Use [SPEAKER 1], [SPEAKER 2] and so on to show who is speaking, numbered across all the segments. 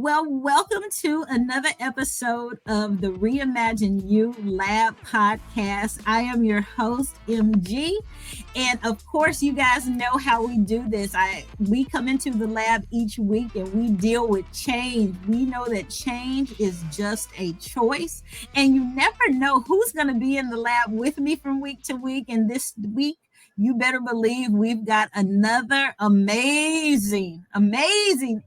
[SPEAKER 1] Well, welcome to another episode of the Reimagine You Lab Podcast. I am your host, MG. And of course, you guys know how we do this. We come into the lab each week and we deal with change. We know that change is just a choice. And you never know who's going to be in the lab with me from week to week. And this week, you better believe we've got another amazing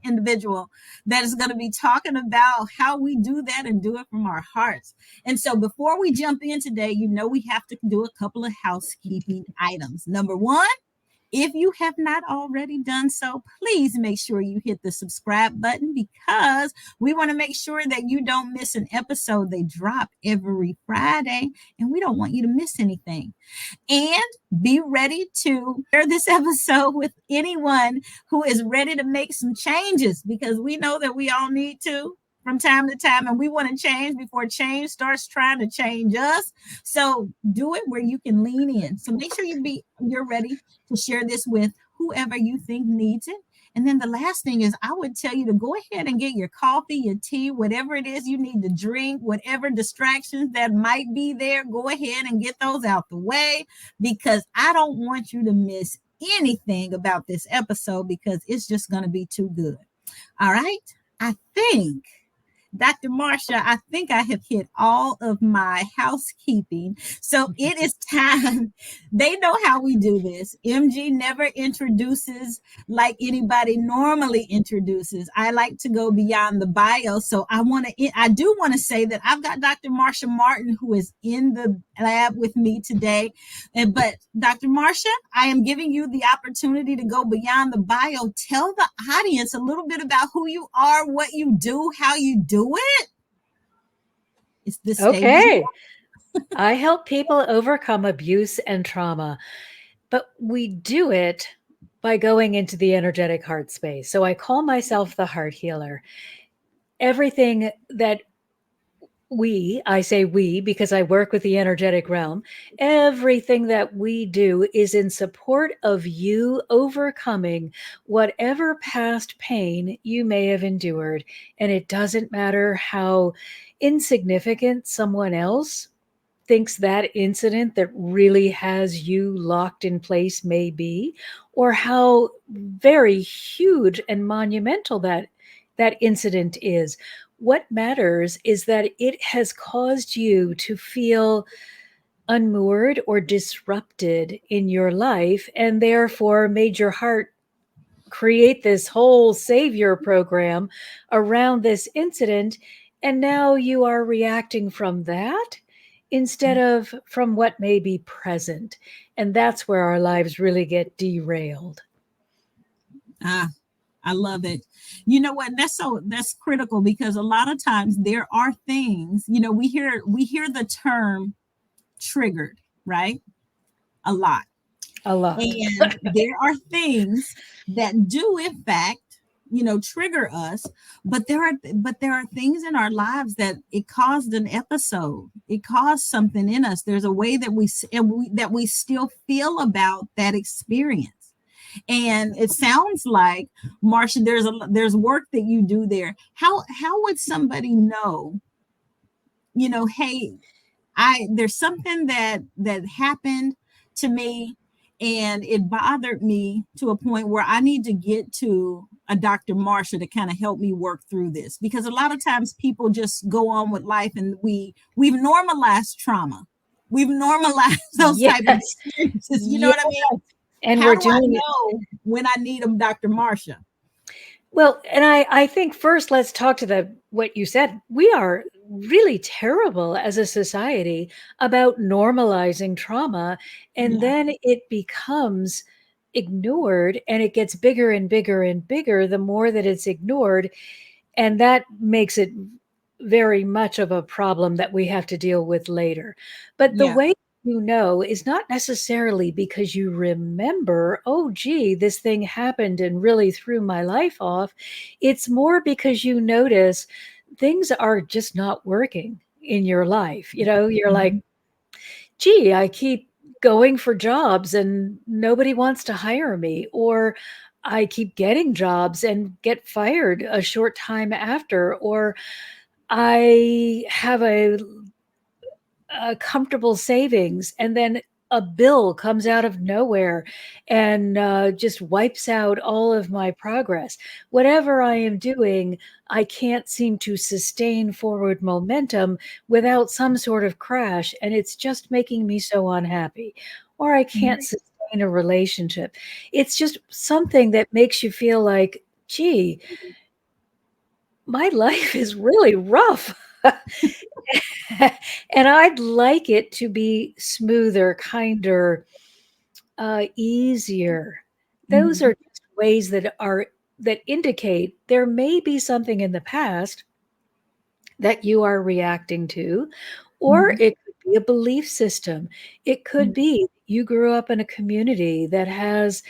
[SPEAKER 1] individual that is going to be talking about how we do that and do it from our hearts. And so before we jump in today, we have to do a couple of housekeeping items. Number one, if you have not already done so, please make sure you hit the subscribe button because we want to make sure that you don't miss an episode. They drop every Friday and we don't want you to miss anything. And be ready to share this episode with anyone who is ready to make some changes because we know that we all need to from time to time, and we want to change before change starts trying to change us. So do it where you can lean in. So make sure you're ready to share this with whoever you think needs it. And then the last thing is I would tell you to go ahead and get your coffee, your tea, whatever it is you need to drink, whatever distractions that might be there, go ahead and get those out the way because I don't want you to miss anything about this episode because it's just going to be too good. All right. I think Dr. Marsha, I think I have hit all of my housekeeping. So it is time. They know how we do this. MG never introduces like anybody normally introduces. I like to go beyond the bio. So I do want to say that I've got Dr. Marsha Martin, who is in the lab with me today. But Dr. Marsha, I am giving you the opportunity to go beyond the bio. Tell the audience a little bit about who you are, what you do, how you do it. It's the stage.
[SPEAKER 2] Okay. I help people overcome abuse and trauma, but we do it by going into the energetic heart space. So I call myself the heart healer. Everything that I say we because I work with the energetic realm, everything that we do is in support of you overcoming whatever past pain you may have endured. And it doesn't matter how insignificant someone else thinks that incident that really has you locked in place may be, or how very huge and monumental that incident is. What matters is that it has caused you to feel unmoored or disrupted in your life, and therefore made your heart create this whole savior program around this incident. And now you are reacting from that instead of from what may be present. And that's where our lives really get derailed.
[SPEAKER 1] I love it. You know what? That's critical because a lot of times there are things, we hear the term triggered, right? A lot. And there are things that do in fact, trigger us, but there are things in our lives that it caused an episode. It caused something in us. There's a way that we still feel about that experience. And it sounds like, Marsha, there's work that you do there. How would somebody know, hey, there's something that happened to me and it bothered me to a point where I need to get to a Dr. Marsha to kind of help me work through this? Because a lot of times people just go on with life and we've normalized trauma. We've normalized those type of experiences. You know what I mean?
[SPEAKER 2] And
[SPEAKER 1] how do I know when I need them, Dr. Marsha?
[SPEAKER 2] Well, and I think first let's talk to what you said. We are really terrible as a society about normalizing trauma, and then it becomes ignored and it gets bigger and bigger and bigger the more that it's ignored, and that makes it very much of a problem that we have to deal with later. But the way is not necessarily because you remember, oh, gee, this thing happened and really threw my life off. It's more because you notice things are just not working in your life. You're like, gee, I keep going for jobs and nobody wants to hire me, or I keep getting jobs and get fired a short time after, or I have a comfortable savings and then a bill comes out of nowhere and just wipes out all of my progress. Whatever I am doing, I can't seem to sustain forward momentum without some sort of crash, and it's just making me so unhappy. Or I can't sustain a relationship. It's just something that makes you feel like, gee, my life is really rough. And I'd like it to be smoother, kinder, easier. Those
[SPEAKER 1] Mhm.
[SPEAKER 2] are just ways that indicate there may be something in the past that you are reacting to, or
[SPEAKER 1] Mhm.
[SPEAKER 2] it could be a belief system. It could
[SPEAKER 1] Mhm.
[SPEAKER 2] be you grew up in a community that has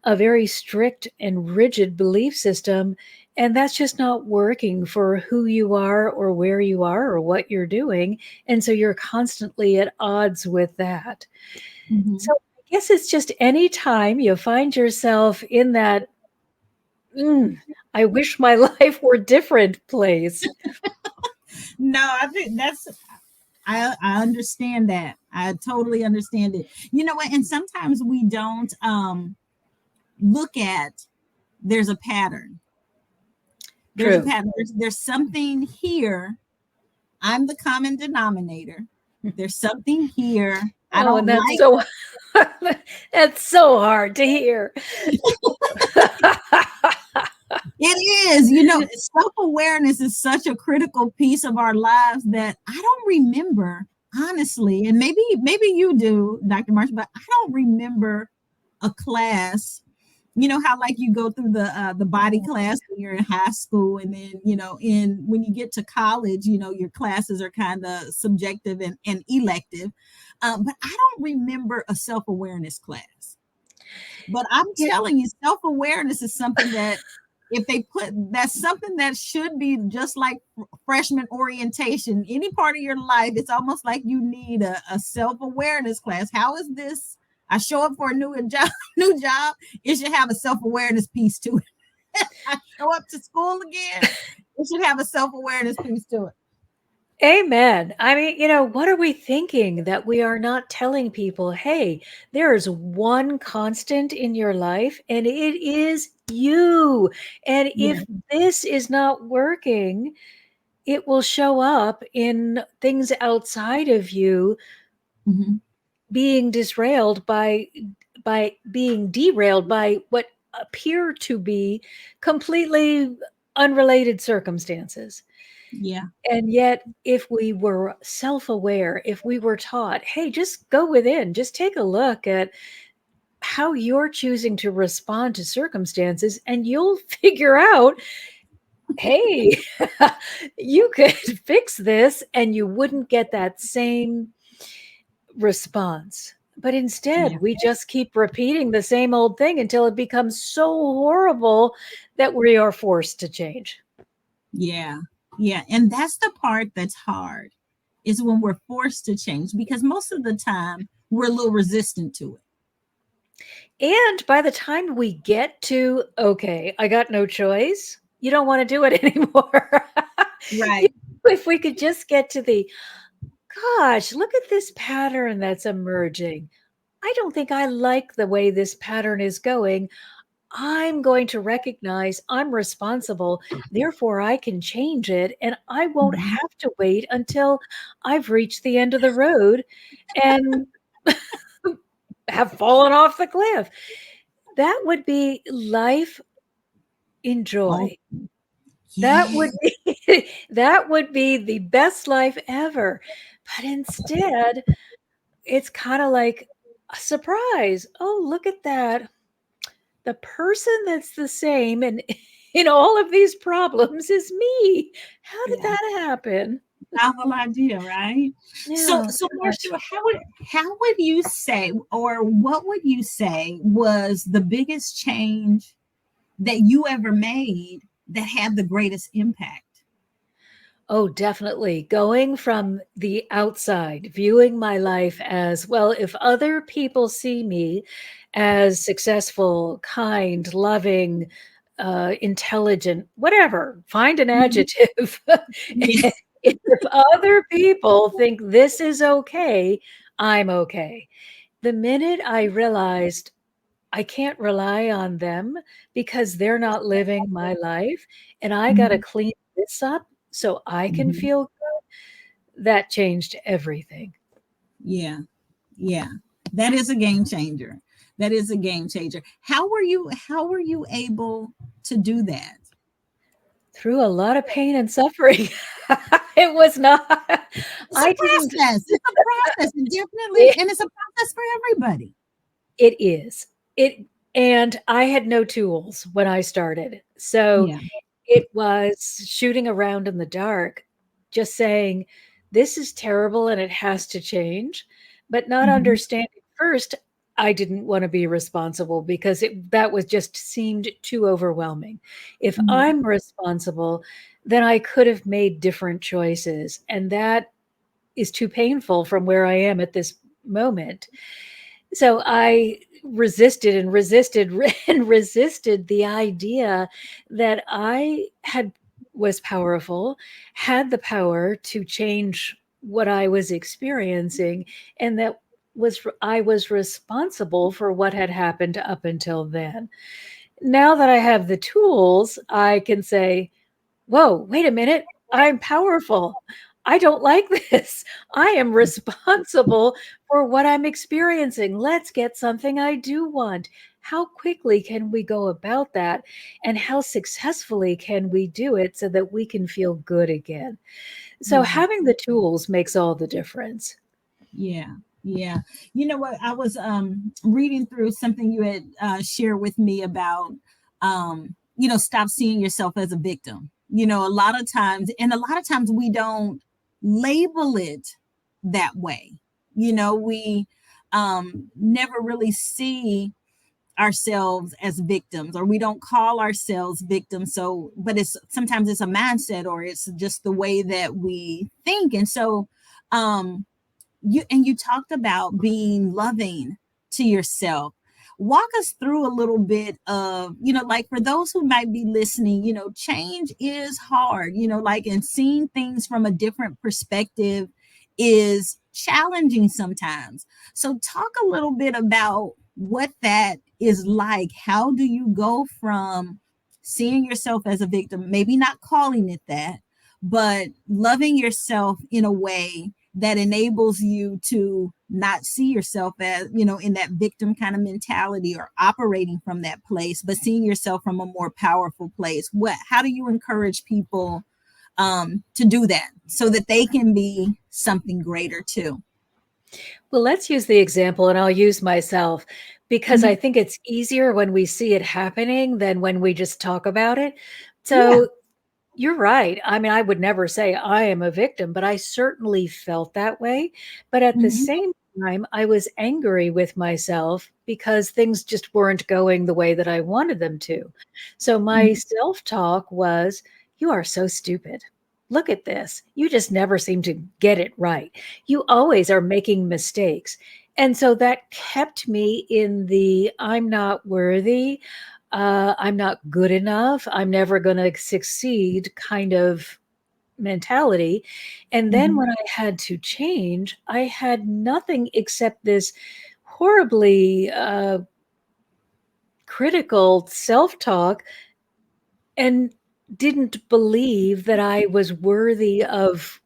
[SPEAKER 2] a very strict and rigid belief system, and that's just not working for who you are or where you are or what you're doing. And so you're constantly at odds with that. So
[SPEAKER 1] Mhm.
[SPEAKER 2] I guess it's just any time you find yourself in that, "Mm, I wish my life were different" place.
[SPEAKER 1] No, I think I understand that. I totally understand it. You know what? And sometimes we don't look at there's a pattern. There's a
[SPEAKER 2] True.
[SPEAKER 1] pattern. There's something here. I'm the common denominator. There's something here. I
[SPEAKER 2] Oh, and
[SPEAKER 1] don't
[SPEAKER 2] that's
[SPEAKER 1] like
[SPEAKER 2] so that's so hard to hear.
[SPEAKER 1] it is. You know, self-awareness is such a critical piece of our lives that I don't remember, honestly, and maybe you do, Dr. Marsha, but I don't remember a class. You know how like you go through the body class when you're in high school, and then in when you get to college, your classes are kind of subjective and elective. But I don't remember a self-awareness class. But I'm
[SPEAKER 2] Yeah.
[SPEAKER 1] telling you, self-awareness is something that if they put that's something that should be just like freshman orientation. Any part of your life, it's almost like you need a self-awareness class. How is this? I show up for a new job, new job. It should have a self-awareness piece to it. I show up to school again. It should have a self-awareness piece to it.
[SPEAKER 2] Amen. I mean, what are we thinking that we are not telling people, hey, there is one constant in your life, and it is you. And
[SPEAKER 1] Yeah.
[SPEAKER 2] if this is not working, it will show up in things outside of you
[SPEAKER 1] Mhm.
[SPEAKER 2] being being derailed by what appear to be completely unrelated circumstances.
[SPEAKER 1] Yeah.
[SPEAKER 2] And yet, if we were self-aware, if we were taught, hey, just go within, just take a look at how you're choosing to respond to circumstances, and you'll figure out, hey, you could fix this and you wouldn't get that same response. But
[SPEAKER 1] Yeah.
[SPEAKER 2] instead, we just keep repeating the same old thing until it becomes so horrible that we are forced to change.
[SPEAKER 1] Yeah. Yeah. And that's the part that's hard is when we're forced to change because most of the time we're a little resistant to
[SPEAKER 2] And by the time we get to, okay, I got no choice, you don't want to do it anymore.
[SPEAKER 1] it.
[SPEAKER 2] You
[SPEAKER 1] Right.
[SPEAKER 2] if we could just get to the, gosh, look at this pattern that's emerging. I don't think I like the way this pattern is going. I'm going to recognize I'm responsible, therefore I can change it, and I won't
[SPEAKER 1] Mhm.
[SPEAKER 2] have to wait until I've reached the end of the road and have fallen off the cliff. That would be life in
[SPEAKER 1] Oh,
[SPEAKER 2] joy. That
[SPEAKER 1] yeah.
[SPEAKER 2] would be that would be the best life ever. But instead, it's kinda like a surprise. "Oh, look at that. The person that's the same and in all of these problems is me. How did
[SPEAKER 1] Yeah.
[SPEAKER 2] that happen?"
[SPEAKER 1] Novel idea, right? So,
[SPEAKER 2] Yeah,
[SPEAKER 1] so
[SPEAKER 2] gosh.
[SPEAKER 1] Marcia, how would you say, or what would you say was the biggest change that you ever made that had the greatest impact?
[SPEAKER 2] Oh, definitely. Going from the outside, viewing my life as well, if other people see me as successful, kind, loving, intelligent, whatever, find an
[SPEAKER 1] Mhm.
[SPEAKER 2] adjective.
[SPEAKER 1] Yeah.
[SPEAKER 2] If other people think this is okay, I'm okay. The minute I realized I can't rely on them because they're not living my life, and I gotta
[SPEAKER 1] Mhm.
[SPEAKER 2] clean this up so I can
[SPEAKER 1] Mhm.
[SPEAKER 2] feel that changed everything.
[SPEAKER 1] Yeah. Yeah. That is a game changer. That is a game changer. How were you able to do that?
[SPEAKER 2] Through a lot of pain and suffering. It was not
[SPEAKER 1] It's a
[SPEAKER 2] I didn't
[SPEAKER 1] process. It's a process. And definitely,
[SPEAKER 2] it
[SPEAKER 1] and it's a process for everybody.
[SPEAKER 2] it is. It and I had no tools when I started. So
[SPEAKER 1] Yeah.
[SPEAKER 2] it was shooting around in the dark, just saying, "This is terrible and it has to change," but not
[SPEAKER 1] Mhm.
[SPEAKER 2] understanding first, I didn't wanna be responsible because that was just seemed too overwhelming. If
[SPEAKER 1] Mhm.
[SPEAKER 2] I'm responsible, then I could have made different choices, and that is too painful from where I am at this moment. So I resisted and resisted and resisted the idea that I had was powerful, had the power to change what I was experiencing, and that I was responsible for what had happened up until then. Now that I have the tools, I can say, whoa, wait a minute. I'm powerful. I don't like this. I am responsible for what I'm experiencing. Let's get something I do want. How quickly can we go about that? And how successfully can we do it so that we can feel good again? So,
[SPEAKER 1] Yeah.
[SPEAKER 2] having the tools makes all the difference.
[SPEAKER 1] Yeah. Yeah. You know what? I was reading through something you had shared with me about stop seeing yourself as a victim. A lot of times, and a lot of times we don't label it that way. We never really see ourselves as victims, or we don't call ourselves victims. So but it's sometimes it's a mindset, or it's just the way that we think. And so um you talked about being loving to yourself. Walk us through a little bit of, like, for those who might be listening, change is hard, like, and seeing things from a different perspective is challenging sometimes. So talk a little bit about what that is like. How do you go from seeing yourself as a victim, maybe not calling it that, but loving yourself in a way that enables you to not see yourself as, in that victim kind of mentality, or operating from that place, but seeing yourself from a more powerful place? How do you encourage people to do that so that they can be something greater too?
[SPEAKER 2] Well, let's use the example, and I'll use myself because
[SPEAKER 1] Mhm.
[SPEAKER 2] I think it's easier when we see it happening than when we just talk about it.
[SPEAKER 1] Yeah.
[SPEAKER 2] So, you're right. I mean, I would never say I am a victim, but I certainly felt that way. But at the
[SPEAKER 1] Hmm.
[SPEAKER 2] same time, I was angry with myself because things just weren't going the way that I wanted them to. So my
[SPEAKER 1] Hmm.
[SPEAKER 2] self talk was, "You are so stupid. Look at this. You just never seem to get it right. You always are making mistakes." And so that kept me in the I'm not worthy, I'm not good enough, I'm never going to succeed kind of mentality. And then
[SPEAKER 1] Hmm.
[SPEAKER 2] when I had to change, I had nothing except this horribly critical self talk, and didn't believe that I was worthy of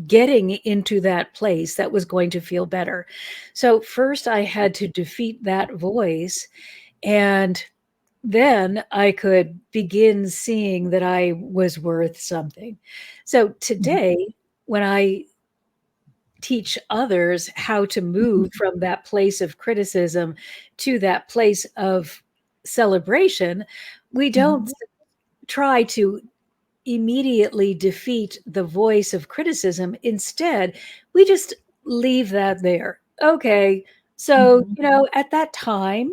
[SPEAKER 2] getting into that place that was going to feel better. So, first, I had to defeat that voice. And then I could begin seeing that I was worth something. So today, when I teach others how to move from that place of criticism to that place of celebration, we don't
[SPEAKER 1] Hmm.
[SPEAKER 2] try to immediately defeat the voice of criticism. Instead, we just leave that there. Okay, so,
[SPEAKER 1] Hmm.
[SPEAKER 2] at that time,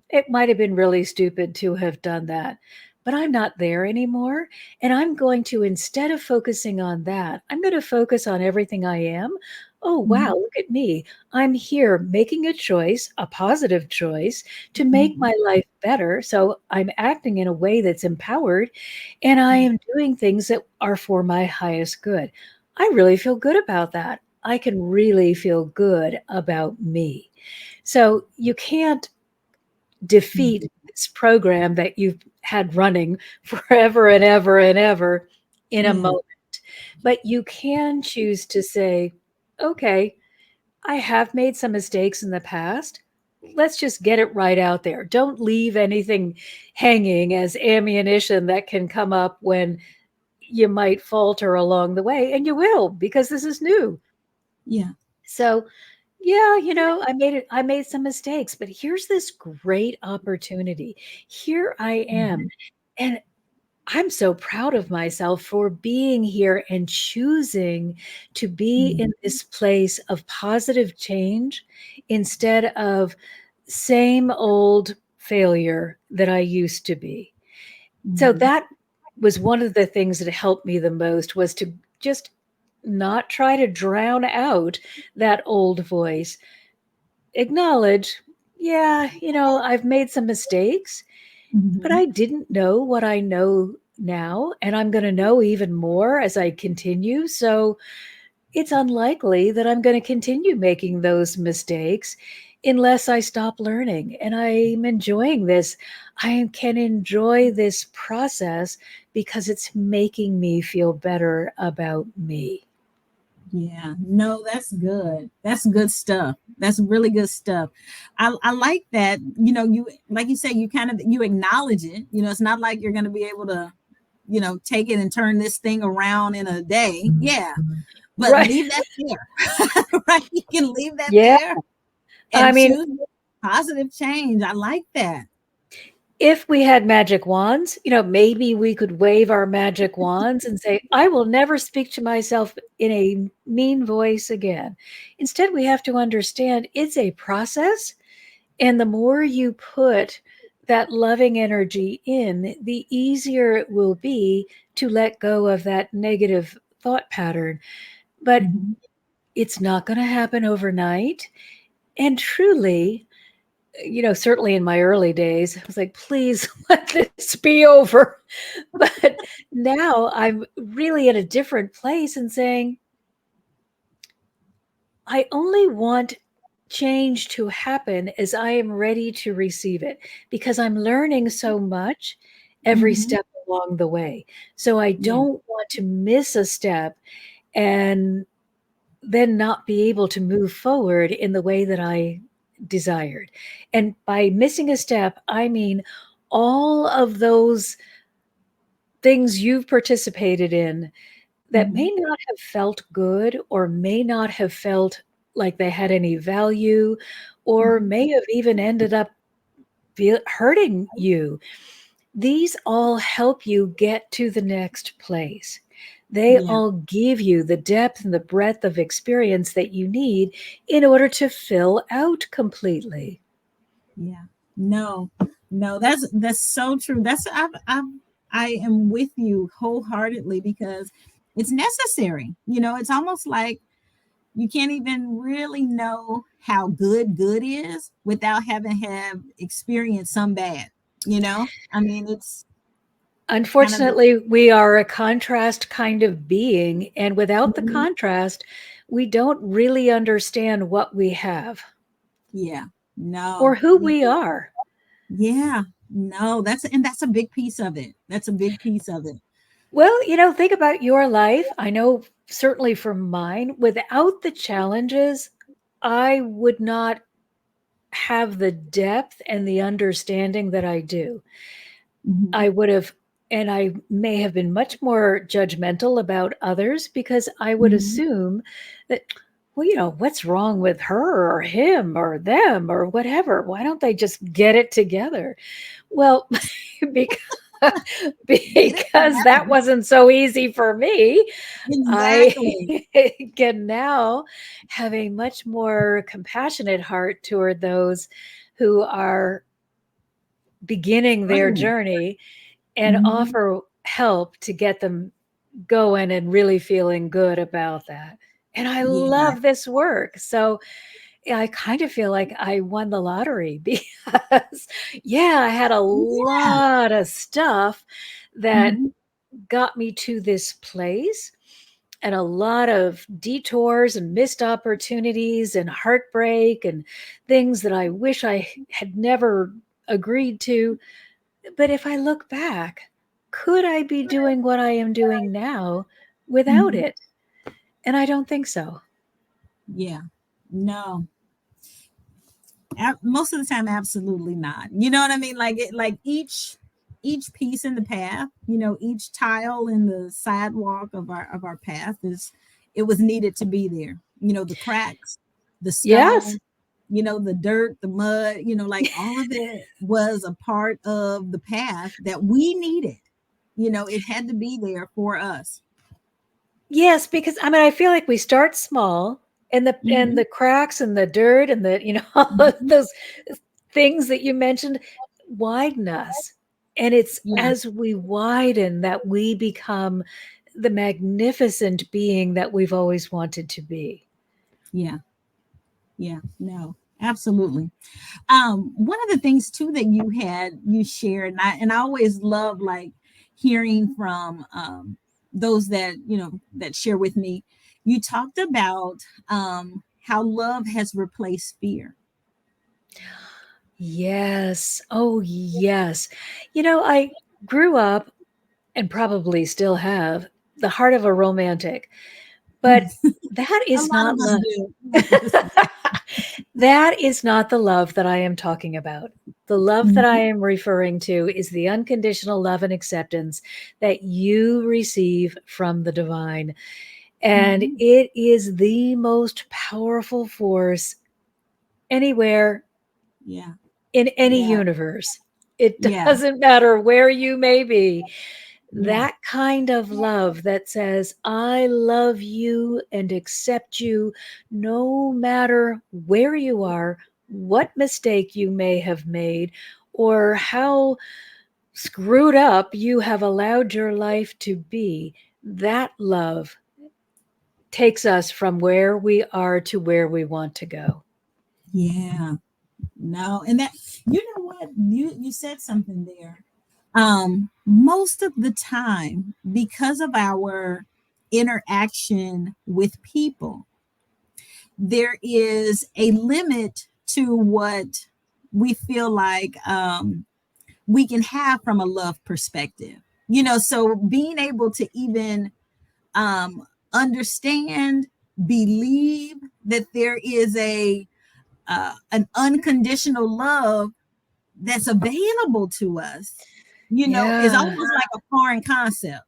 [SPEAKER 2] it might have been really stupid to have done that. but I'm not there anymore. And I'm going to, instead of focusing on that, I'm going to focus on everything I am. Oh, wow,
[SPEAKER 1] Mhm.
[SPEAKER 2] look at me. I'm here making a choice, a positive choice to make
[SPEAKER 1] Mhm.
[SPEAKER 2] my life better. So I'm acting in a way that's empowered and I
[SPEAKER 1] Yeah.
[SPEAKER 2] am doing things that are for my highest good. I really feel good about that. I can really feel good about me. So you can't defeat
[SPEAKER 1] Mhm.
[SPEAKER 2] this program that you've had running forever and ever and ever in a
[SPEAKER 1] Yeah.
[SPEAKER 2] moment. But you can choose to say, okay, I have made some mistakes in the past. Let's just get it right out there. Don't leave anything hanging as ammunition that can come up when you might falter along the way. And you will, because this is new.
[SPEAKER 1] Yeah.
[SPEAKER 2] So, yeah, I made some mistakes, but here's this great opportunity. Here I am.
[SPEAKER 1] Mhm.
[SPEAKER 2] And I'm so proud of myself for being here and choosing to be
[SPEAKER 1] Mhm.
[SPEAKER 2] in this place of positive change instead of same old failure that I used to be. So
[SPEAKER 1] Mhm.
[SPEAKER 2] that was one of the things that helped me the most was to just not try to drown out that old voice. Acknowledge, yeah, I've made some mistakes, but
[SPEAKER 1] Mhm.
[SPEAKER 2] I didn't know what I know now, and I'm going to know even more as I continue. So it's unlikely that I'm going to continue making those mistakes unless I stop learning. And I'm enjoying this. I can enjoy this process because it's making me feel better about me.
[SPEAKER 1] Yeah, no, that's good. That's good stuff. That's really good stuff. I like that. You like you say, you kind of you acknowledge it. It's not like you're going to be able to, take it and turn this thing around in a day. Yeah, but
[SPEAKER 2] Right.
[SPEAKER 1] leave that there. Right? You can leave that
[SPEAKER 2] Yeah.
[SPEAKER 1] there
[SPEAKER 2] I
[SPEAKER 1] and
[SPEAKER 2] mean,
[SPEAKER 1] choose positive change. I like that.
[SPEAKER 2] if we had magic wands, maybe we could wave our magic wands and say, I will never speak to myself in a mean voice again. Instead, we have to understand it's a process. And the more you put that loving energy in, the easier it will be to let go of that negative thought pattern. But
[SPEAKER 1] Mhm.
[SPEAKER 2] it's not going to happen overnight. And truly, certainly in my early days, I was like, please let this be over. But now I'm really in a different place and saying, I only want change to happen as I am ready to receive it because I'm learning so much every
[SPEAKER 1] Mhm.
[SPEAKER 2] step along the way. So I
[SPEAKER 1] Yeah.
[SPEAKER 2] don't want to miss a step and then not be able to move forward in the way that I desired. And by missing a step, I mean all of those things you've participated in that may
[SPEAKER 1] Mhm.
[SPEAKER 2] not have felt good or may not have felt like they had any value or
[SPEAKER 1] Mhm.
[SPEAKER 2] may have even ended up hurting you. These all help you get to the next place. They
[SPEAKER 1] Yeah.
[SPEAKER 2] all give you the depth and the breadth of experience that you need in order to fill out completely.
[SPEAKER 1] Yeah. No, no, that's so true. I am with you wholeheartedly because it's necessary. It's almost like you can't even really know how good is without having have experienced some bad. I mean, it's kind of the
[SPEAKER 2] Unfortunately, we are a contrast kind of being, and without the
[SPEAKER 1] Mhm.
[SPEAKER 2] contrast, we don't really understand what we have
[SPEAKER 1] Yeah. No.
[SPEAKER 2] or who
[SPEAKER 1] Yeah.
[SPEAKER 2] we are.
[SPEAKER 1] Yeah. No, that's a big piece of it. That's a big piece of it.
[SPEAKER 2] Well, think about your life. I know certainly for mine, without the challenges, I would not have the depth and the understanding that I do.
[SPEAKER 1] Mhm.
[SPEAKER 2] I would have, and I may have been much more judgmental about others because I would
[SPEAKER 1] Mhm.
[SPEAKER 2] assume that, well, what's wrong with her or him or them or whatever? Why don't they just get it together? Well, because
[SPEAKER 1] Get it
[SPEAKER 2] because that
[SPEAKER 1] together.
[SPEAKER 2] wasn't so easy for me. I
[SPEAKER 1] Exactly.
[SPEAKER 2] can now have a much more compassionate heart toward those who are beginning their
[SPEAKER 1] Struggling.
[SPEAKER 2] journey and
[SPEAKER 1] Mm-hmm.
[SPEAKER 2] offer help to get them going and really feeling good about that. And I
[SPEAKER 1] Yeah.
[SPEAKER 2] love this work. So yeah, I kind of feel like I won the lottery because, yeah, I had a
[SPEAKER 1] Yeah.
[SPEAKER 2] lot of stuff that
[SPEAKER 1] Mm-hmm.
[SPEAKER 2] got me to this place, and a lot of detours and missed opportunities and heartbreak and things that I wish I had never agreed to. But if I look back, could I be doing what I am doing now without
[SPEAKER 1] Mm-hmm.
[SPEAKER 2] it? And I don't think so.
[SPEAKER 1] Yeah. No. Most of the time, absolutely not. You know what I mean? Like like each piece in the path, each tile in the sidewalk of our path is, it was needed to be there. The cracks, the
[SPEAKER 2] Yes.
[SPEAKER 1] stone, the dirt, the mud, like all of it was a part of the path that we needed. It had to be there for us.
[SPEAKER 2] Yes, because I mean, I feel like we start small, and
[SPEAKER 1] Hmm.
[SPEAKER 2] the cracks and the dirt and the all of
[SPEAKER 1] Hmm.
[SPEAKER 2] those things that you mentioned widen us. And it's
[SPEAKER 1] Yeah.
[SPEAKER 2] as we widen that we become the magnificent being that we've always wanted to be.
[SPEAKER 1] Yeah. Yeah. No, absolutely. One of the things too that you shared, and I always love like hearing from those that that share with me. You talked about how love has replaced fear.
[SPEAKER 2] Yes. Oh, yes. I grew up and probably still have the heart of a romantic, but that
[SPEAKER 1] A
[SPEAKER 2] is
[SPEAKER 1] lot of
[SPEAKER 2] not
[SPEAKER 1] us
[SPEAKER 2] love.
[SPEAKER 1] do. Yes.
[SPEAKER 2] That is not the love that I am talking about. The love that I
[SPEAKER 1] Mhm.
[SPEAKER 2] am referring to is the unconditional love and acceptance that you receive from the divine. And
[SPEAKER 1] Mhm.
[SPEAKER 2] it is the most powerful force anywhere
[SPEAKER 1] Yeah.
[SPEAKER 2] in any
[SPEAKER 1] Yeah.
[SPEAKER 2] universe. It
[SPEAKER 1] Yeah.
[SPEAKER 2] doesn't matter where you may be.
[SPEAKER 1] Yeah.
[SPEAKER 2] That kind of love that says, I love you and accept you no matter where you are, what mistake you may have made, or how screwed up you have allowed your life to be. That love takes us from where we are to where we want to go.
[SPEAKER 1] Yeah. No, and that, what, you said something there. Most of the time, because of our interaction with people, there is a limit to what we feel like we can have from a love perspective. So being able to even understand, believe that there is a an unconditional love that's available to us, is
[SPEAKER 2] Yeah.
[SPEAKER 1] almost like a foreign concept.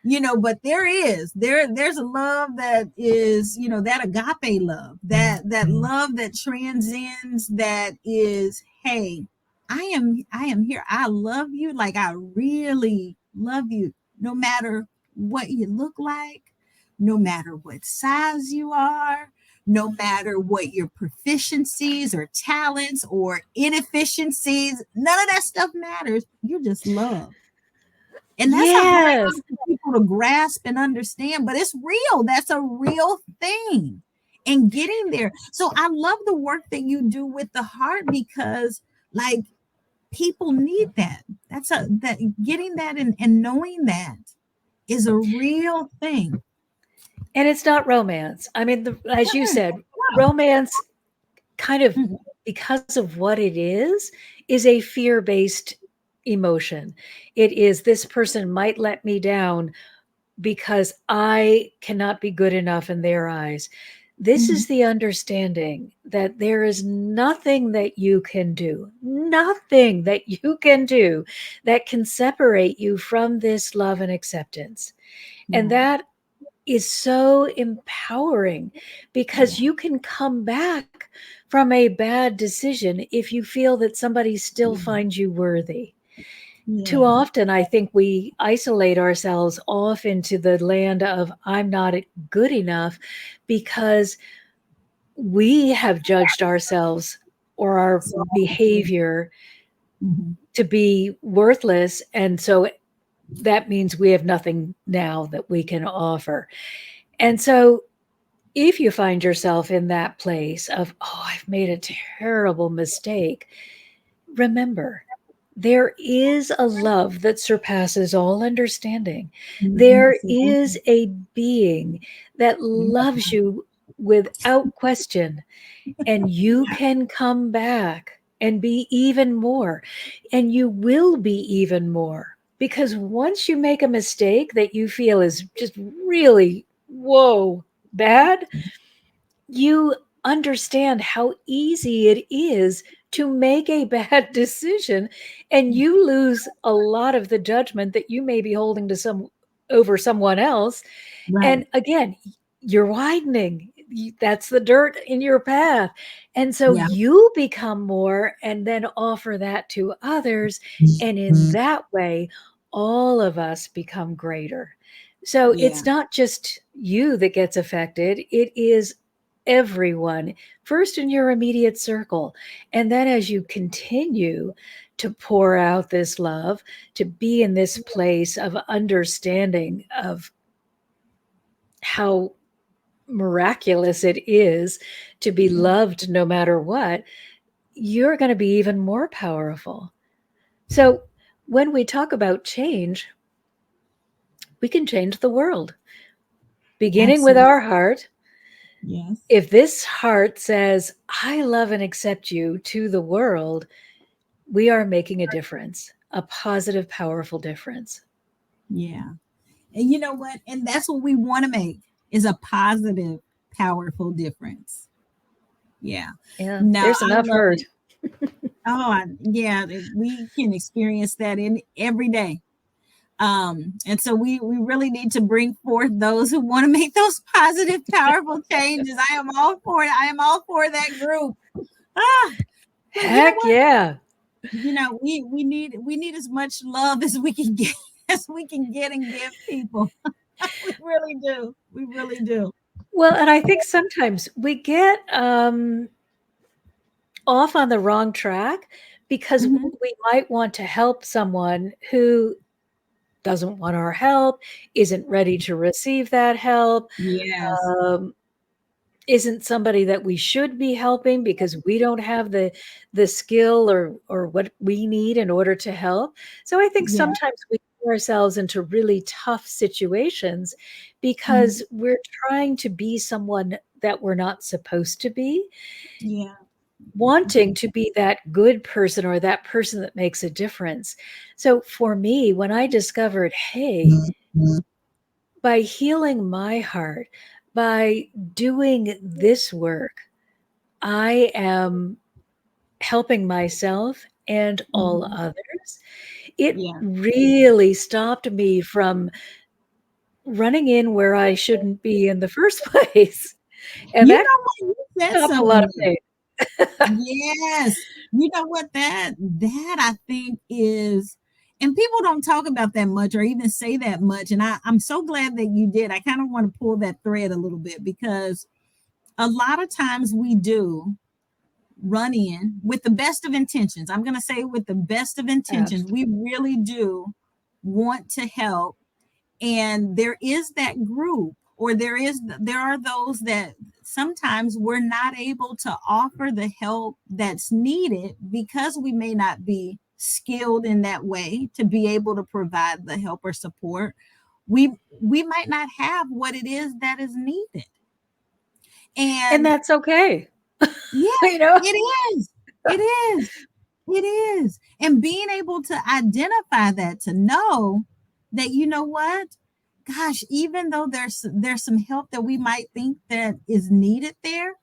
[SPEAKER 1] But there's a love that is, that agape love, that love that transcends, that is, hey, I am here, I love you, like I really love you, no matter what you look like, no matter what size you are, no matter what your proficiencies or talents or inefficiencies, none of that stuff matters. You're just loved. And that's a hard
[SPEAKER 2] Yes.
[SPEAKER 1] one for people to grasp and understand, but it's real. That's a real thing. And getting there. So I love the work that you do with the heart, because like people need that. That getting that, and knowing that is a real thing.
[SPEAKER 2] And it's not romance. I mean, as you
[SPEAKER 1] Mm,
[SPEAKER 2] said, romance kind of,
[SPEAKER 1] mm,
[SPEAKER 2] because of what it is a fear-based emotion. It is, this person might let me down because I cannot be good enough in their eyes. This
[SPEAKER 1] mhm.
[SPEAKER 2] is the understanding that there is nothing that you can do, nothing that you can do that can separate you from this love and acceptance. And
[SPEAKER 1] Yeah,
[SPEAKER 2] that is so empowering because
[SPEAKER 1] yeah,
[SPEAKER 2] you can come back from a bad decision if you feel that somebody still
[SPEAKER 1] yeah,
[SPEAKER 2] finds you worthy. Too
[SPEAKER 1] yeah,
[SPEAKER 2] often, I think we isolate ourselves off into the land of I'm not good enough because we have judged ourselves or our
[SPEAKER 1] so,
[SPEAKER 2] behavior
[SPEAKER 1] mhm.
[SPEAKER 2] to be worthless. And so that means we have nothing now that we can offer. And so if you find yourself in that place of, oh, I've made a terrible mistake, remember, there is a love that surpasses all understanding. There is
[SPEAKER 1] Absolutely.
[SPEAKER 2] a being that
[SPEAKER 1] Yeah.
[SPEAKER 2] loves you without question, and you can come back and be even more, and you will be even more. Because once you make a mistake that you feel is just really, whoa, bad, you understand how easy it is to make a bad decision, and you lose a lot of the judgment that you may be holding to some over someone else.
[SPEAKER 1] Right.
[SPEAKER 2] And again, you're widening. That's the dirt in your path. And so
[SPEAKER 1] Yeah.
[SPEAKER 2] you become more and then offer that to others. And in that way, all of us become greater. So
[SPEAKER 1] Yeah.
[SPEAKER 2] it's not just you that gets affected, it is everyone, first in your immediate circle. And then as you continue to pour out this love, to be in this place of understanding of how miraculous it is to be
[SPEAKER 1] Yeah.
[SPEAKER 2] loved no matter what, you're going to be even more powerful. So when we talk about change, we can change the world, beginning with
[SPEAKER 1] Absolutely.
[SPEAKER 2] our heart.
[SPEAKER 1] Yes.
[SPEAKER 2] If this heart says, I love and accept you to the world, we are making a difference, a positive, powerful difference.
[SPEAKER 1] Yeah. And you know what? And that's what we want to make is a positive, powerful difference. Yeah.
[SPEAKER 2] Yeah,
[SPEAKER 1] No,
[SPEAKER 2] there's
[SPEAKER 1] I
[SPEAKER 2] enough
[SPEAKER 1] love
[SPEAKER 2] hurt.
[SPEAKER 1] it. Oh, yeah, we can experience that in every day. And so we really need to bring forth those who want to make those positive, powerful changes. I am all for it. I am all for that group. Ah, but you know
[SPEAKER 2] Heck
[SPEAKER 1] what?
[SPEAKER 2] yeah.
[SPEAKER 1] We need as much love as we can get as we can get and give people. We really do. We really do.
[SPEAKER 2] Well, and I think sometimes we get off on the wrong track because
[SPEAKER 1] Hmm.
[SPEAKER 2] we might want to help someone who doesn't want our help, isn't ready to receive that help,
[SPEAKER 1] Yes.
[SPEAKER 2] um, isn't somebody that we should be helping because we don't have the skill or what we need in order to help. So I think
[SPEAKER 1] Yeah.
[SPEAKER 2] sometimes we put ourselves into really tough situations
[SPEAKER 1] Mhm.
[SPEAKER 2] because we're trying to be someone that we're not supposed to be,
[SPEAKER 1] Yeah.
[SPEAKER 2] wanting to be that good person or that person that makes a difference. So for me, when I discovered, hey, by healing my heart, by doing this work, I am helping myself and all
[SPEAKER 1] Mhm.
[SPEAKER 2] others. It
[SPEAKER 1] Yeah.
[SPEAKER 2] really stopped me from running in where I shouldn't be in the first place. And
[SPEAKER 1] You
[SPEAKER 2] that
[SPEAKER 1] know what? You said
[SPEAKER 2] stopped a lot
[SPEAKER 1] something
[SPEAKER 2] of
[SPEAKER 1] there.
[SPEAKER 2] pain.
[SPEAKER 1] Yes. You know what? That I think is, and people don't talk about that much or even say that much. And I'm so glad that you did. I kind of want to pull that thread a little bit because a lot of times we do run in with the best of intentions. I'm going to say with the best of intentions.
[SPEAKER 2] Absolutely.
[SPEAKER 1] We really do want to help, and there is that group, or there are those that sometimes we're not able to offer the help that's needed because we may not be skilled in that way to be able to provide the help or support. We might not have what it is that is needed.
[SPEAKER 2] And
[SPEAKER 1] And
[SPEAKER 2] that's okay.
[SPEAKER 1] yeah,
[SPEAKER 2] You know?
[SPEAKER 1] it is. It is. It is. And being able to identify that, to know that, you know what, gosh, even though there's some help that we might think that is needed there,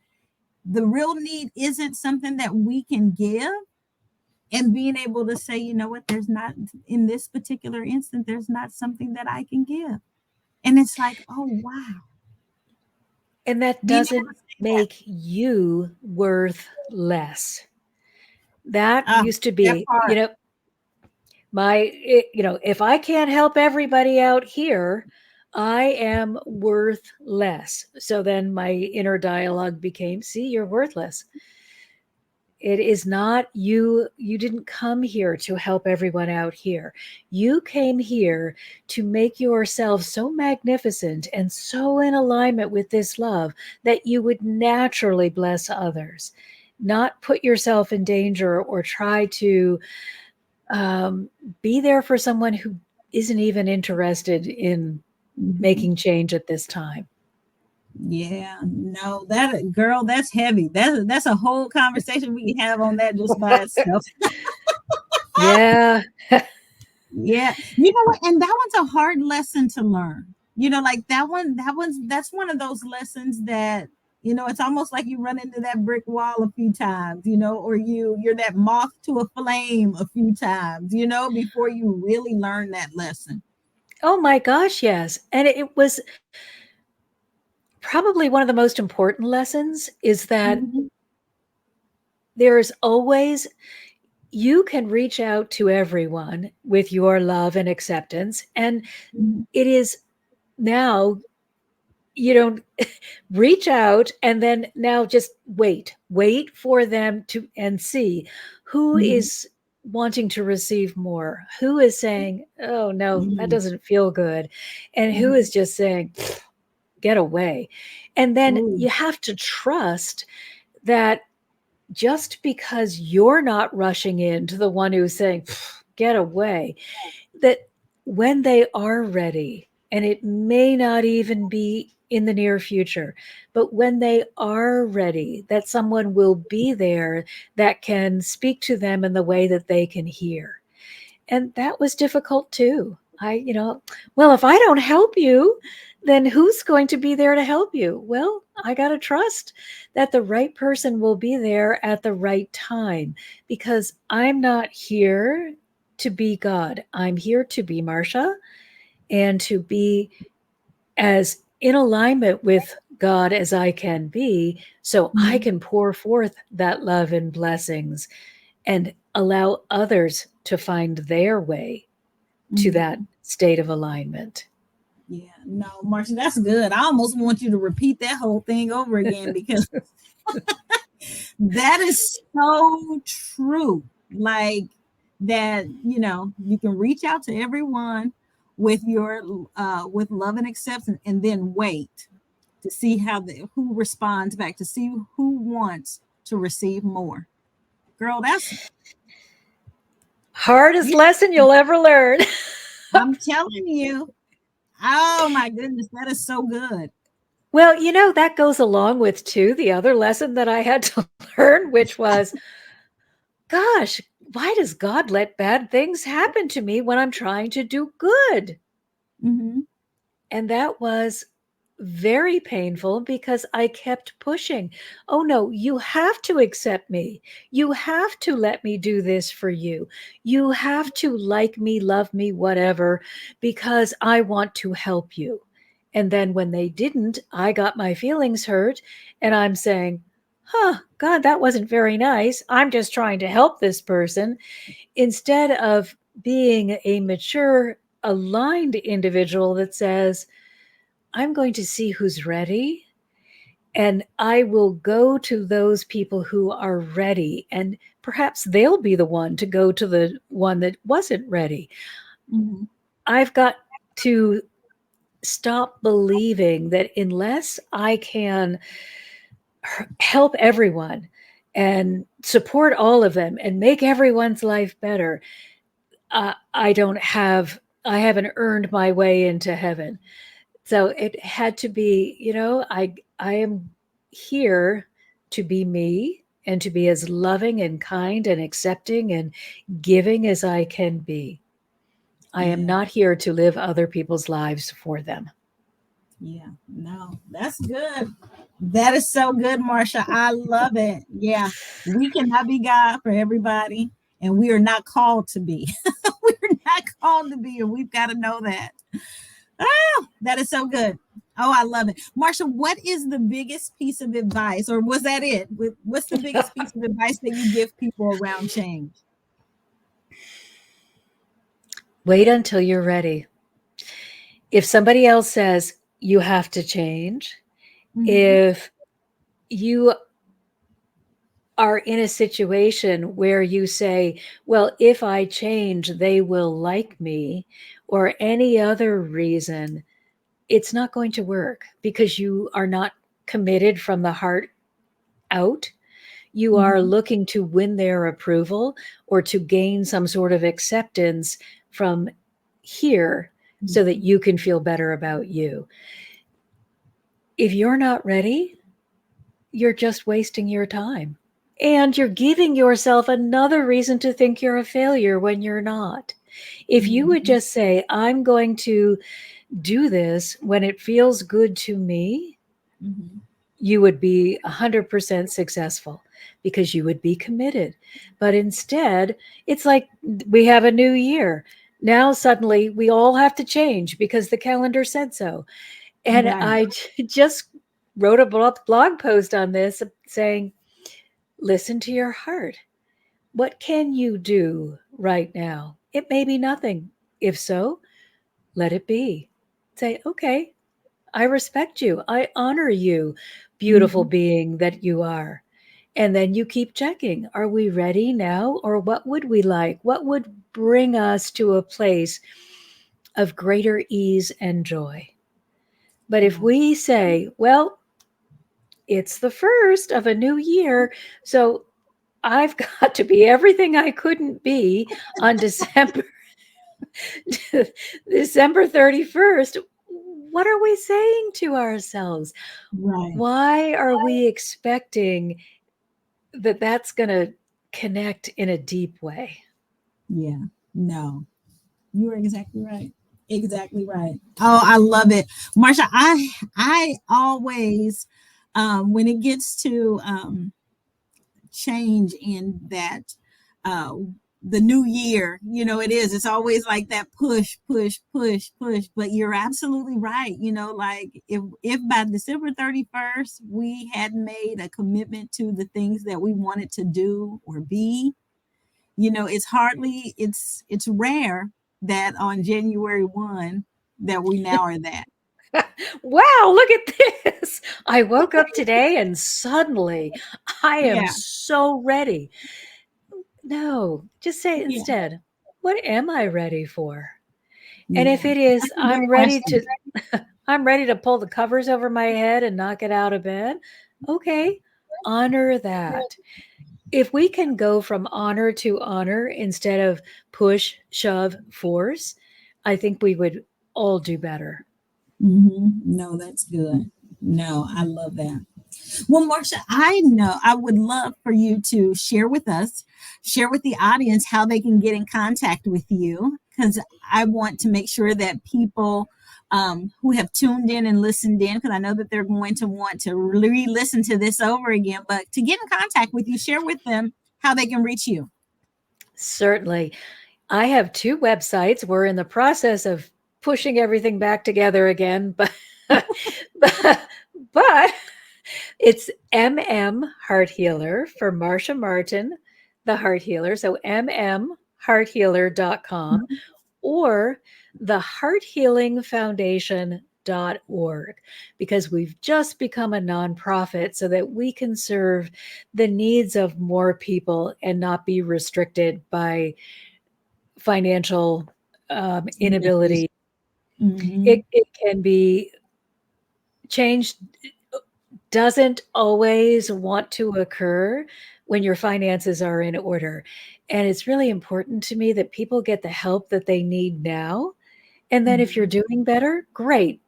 [SPEAKER 1] the real need isn't something that we can give. And being able to say, you know what, there's not, in this particular instant, there's not something that I can give. And it's like, oh wow.
[SPEAKER 2] And that
[SPEAKER 1] Being able
[SPEAKER 2] doesn't
[SPEAKER 1] to say that.
[SPEAKER 2] make you worth less. That
[SPEAKER 1] Ah,
[SPEAKER 2] used to
[SPEAKER 1] that
[SPEAKER 2] be,
[SPEAKER 1] part.
[SPEAKER 2] if I can't help everybody out here, I am worth less. So then my inner dialogue became, see, you're worthless. It is not you. You didn't come here to help everyone out here. You came here to make yourself so magnificent and so in alignment with this love that you would naturally bless others, not put yourself in danger or try to um, be there for someone who isn't even interested in
[SPEAKER 1] Mhm.
[SPEAKER 2] making change at this time.
[SPEAKER 1] Yeah, no, that girl, that's heavy. That's a whole conversation we can have on that just by itself.
[SPEAKER 2] Yeah.
[SPEAKER 1] Yeah. You know what? And that one's a hard lesson to learn. Like that's one of those lessons that, it's almost like you run into that brick wall a few times, or you're that moth to a flame a few times, before you really learn that lesson.
[SPEAKER 2] Oh my gosh, yes. And it was probably one of the most important lessons is that
[SPEAKER 1] Mhm.
[SPEAKER 2] there's always, you can reach out to everyone with your love and acceptance. And
[SPEAKER 1] Mhm.
[SPEAKER 2] it is now, you don't reach out and then now just wait for them to and see who
[SPEAKER 1] Mhm.
[SPEAKER 2] is wanting to receive more, who is saying, oh no, that
[SPEAKER 1] Mhm.
[SPEAKER 2] doesn't feel good, and who
[SPEAKER 1] Mhm.
[SPEAKER 2] is just saying, get away. And then
[SPEAKER 1] Ooh.
[SPEAKER 2] you have to trust that just because you're not rushing in to the one who's saying, get away, that when they are ready, and it may not even be in the near future, but when they are ready, that someone will be there that can speak to them in the way that they can hear. And that was difficult too. Well, if I don't help you, then who's going to be there to help you? Well, I got to trust that the right person will be there at the right time, because I'm not here to be God. I'm here to be Marsha and to be as in alignment with God as I can be, so I
[SPEAKER 1] Mhm.
[SPEAKER 2] can pour forth that love and blessings and allow others to find their way to that
[SPEAKER 1] Mhm.
[SPEAKER 2] state of alignment.
[SPEAKER 1] Yeah, no, Marcia, that's good. I almost want you to repeat that whole thing over again because that is so true. Like that, you can reach out to everyone with your with love and acceptance, and then wait to see who responds back, to see who wants to receive more. Girl, that's
[SPEAKER 2] Hardest
[SPEAKER 1] yeah,
[SPEAKER 2] lesson you'll ever learn.
[SPEAKER 1] I'm telling you. Oh my goodness, that is so good.
[SPEAKER 2] Well, that goes along with too the other lesson that I had to learn, which was, gosh, why does God let bad things happen to me when I'm trying to do good?
[SPEAKER 1] Hmm.
[SPEAKER 2] And that was very painful because I kept pushing. Oh no, you have to accept me. You have to let me do this for you. You have to like me, love me, whatever, because I want to help you. And then when they didn't, I got my feelings hurt. And I'm saying, God, that wasn't very nice. I'm just trying to help this person, instead of being a mature, aligned individual that says, I'm going to see who's ready, and I will go to those people who are ready, and perhaps they'll be the one to go to the one that wasn't ready.
[SPEAKER 1] Hmm.
[SPEAKER 2] I've got to stop believing that unless I can help everyone and support all of them and make everyone's life better, I haven't earned my way into heaven. So it had to be, I am here to be me and to be as loving and kind and accepting and giving as I can be. I am
[SPEAKER 1] Yeah.
[SPEAKER 2] not here to live other people's lives for them.
[SPEAKER 1] Yeah, no, that's good. That is so good, Marsha. I love it. Yeah, we cannot be God for everybody, and we are not called to be. We're not called to be, and we've got to know that. Oh, that is so good. Oh, I love it. Marsha, what is the biggest piece of advice, or was that it? What's the biggest piece of advice that you give people around change?
[SPEAKER 2] Wait until you're ready. If somebody else says you have to change,
[SPEAKER 1] Mm-hmm.
[SPEAKER 2] if you are in a situation where you say, well, if I change, they will like me, or any other reason, it's not going to work because you are not committed from the heart out. You are
[SPEAKER 1] Mhm.
[SPEAKER 2] looking to win their approval or to gain some sort of acceptance from here so that
[SPEAKER 1] Mhm.
[SPEAKER 2] you can feel better about you. If you're not ready, you're just wasting your time. And you're giving yourself another reason to think you're a failure when you're not. If you would
[SPEAKER 1] Mhm.
[SPEAKER 2] just say, I'm going to do this when it feels good to me,
[SPEAKER 1] Mhm.
[SPEAKER 2] you would be 100% successful because you would be committed. But instead, it's like we have a new year. Now, suddenly, we all have to change because the calendar said so. And
[SPEAKER 1] Right.
[SPEAKER 2] I just wrote a blog post on this saying, listen to your heart. What can you do right now? It may be nothing. If so, let it be. Say, okay, I respect you. I honor you, beautiful
[SPEAKER 1] Mhm.
[SPEAKER 2] being that you are. And then you keep checking. Are we ready now? Or what would we like? What would bring us to a place of greater ease and joy? But if
[SPEAKER 1] Right.
[SPEAKER 2] we say, well, it's the first of a new year, so I've got to be everything I couldn't be on December 31st, what are we saying to ourselves?
[SPEAKER 1] Right.
[SPEAKER 2] Why are we expecting that that's going to connect in a deep way?
[SPEAKER 1] Yeah. No. You are exactly right. Exactly right. Oh, I love it. Marsha, I always when it gets to change in that uh the new year, it is, it's always like that push, push, push, push. But you're absolutely right. Like if by December 31st we had made a commitment to the things that we wanted to do or be, it's rare that on January 1 that we now are that.
[SPEAKER 2] Wow, look at this. I woke up today and suddenly I am
[SPEAKER 1] Yeah.
[SPEAKER 2] so ready. No, just say
[SPEAKER 1] Yeah.
[SPEAKER 2] instead, what am I ready for? And if
[SPEAKER 1] Yeah.
[SPEAKER 2] it is,
[SPEAKER 1] That's a good question.
[SPEAKER 2] I'm ready to pull the covers over my head and not get out of bed. Okay, honor that. If we can go from honor to honor instead of push, shove, force, I think we would all do better.
[SPEAKER 1] No, that's good. No, I love that. Well, Marsha, I know I would love for you to share with us, share with the audience how they can get in contact with you, because I want to make sure that people who have tuned in and listened in, because I know that they're going to want to re listen to this over again, but to get in contact with you, share with them how they can reach you.
[SPEAKER 2] Certainly. I have two websites. We're in the process of pushing everything back together again, but but it's MM Heart Healer for Marsha Martin, the Heart Healer. So mmhearthealer.com or the Heart Healing Foundation.org, because we've just become a nonprofit so that we can serve the needs of more people and not be restricted by financial
[SPEAKER 1] Limitations.
[SPEAKER 2] inability.
[SPEAKER 1] Mm-hmm.
[SPEAKER 2] It can be changed, doesn't always want to occur when your finances are in order. And it's really important to me that people get the help that they need now. And then if you're
[SPEAKER 1] Mm-hmm.
[SPEAKER 2] doing better, great.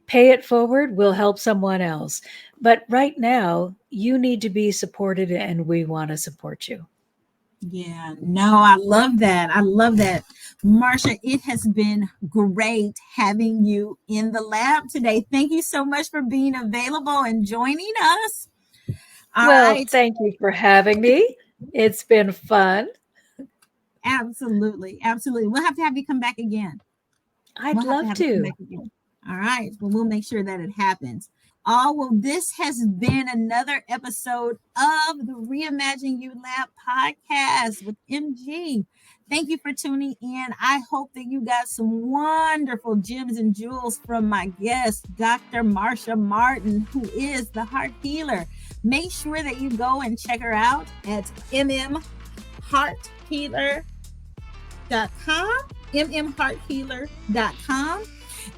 [SPEAKER 2] Pay it forward, we'll help someone else. But right now, you need to be supported and we want to support you.
[SPEAKER 1] Yeah, no, I love that. I love that. Marsha, it has been great having you in the lab today. Thank you so much for being available and joining us. All
[SPEAKER 2] Well,
[SPEAKER 1] right.
[SPEAKER 2] thank you for having me. It's been fun.
[SPEAKER 1] Absolutely. Absolutely. We'll have to have you come back again.
[SPEAKER 2] I'd
[SPEAKER 1] We'll have to
[SPEAKER 2] love
[SPEAKER 1] have you come
[SPEAKER 2] to.
[SPEAKER 1] back again. All right. Well, we'll make sure that it happens. Oh, well, this has been another episode of the Reimagine You Lab podcast with MG. Thank you for tuning in. I hope that you got some wonderful gems and jewels from my guest, Dr. Marsha Martin, who is the heart healer. Make sure that you go and check her out at mmhearthealer.com, mmhearthealer.com.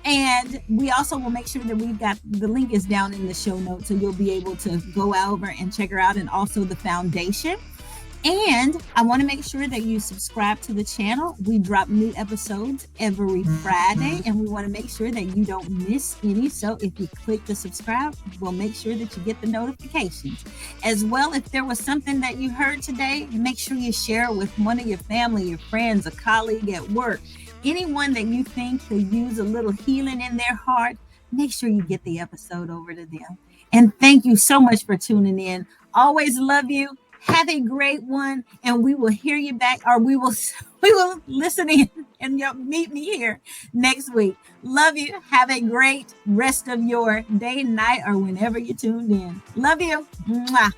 [SPEAKER 1] And we also will make sure that we've got the link is down in the show notes, so you'll be able to go over and check her out, and also the foundation. And I want to make sure that you subscribe to the channel. We drop new episodes every Friday, and we want to make sure that you don't miss any. So if you click the subscribe, we'll make sure that you get the notifications. As well, if there was something that you heard today, make sure you share it with one of your family, your friends, a colleague at work, anyone that you think could use a little healing in their heart. Make sure you get the episode over to them. And thank you so much for tuning in. Always love you. Have a great one, and we will hear you back, or we will listen in, and you'll meet me here next week. Love you. Have a great rest of your day, night, or whenever you tuned in. Love you. Mwah.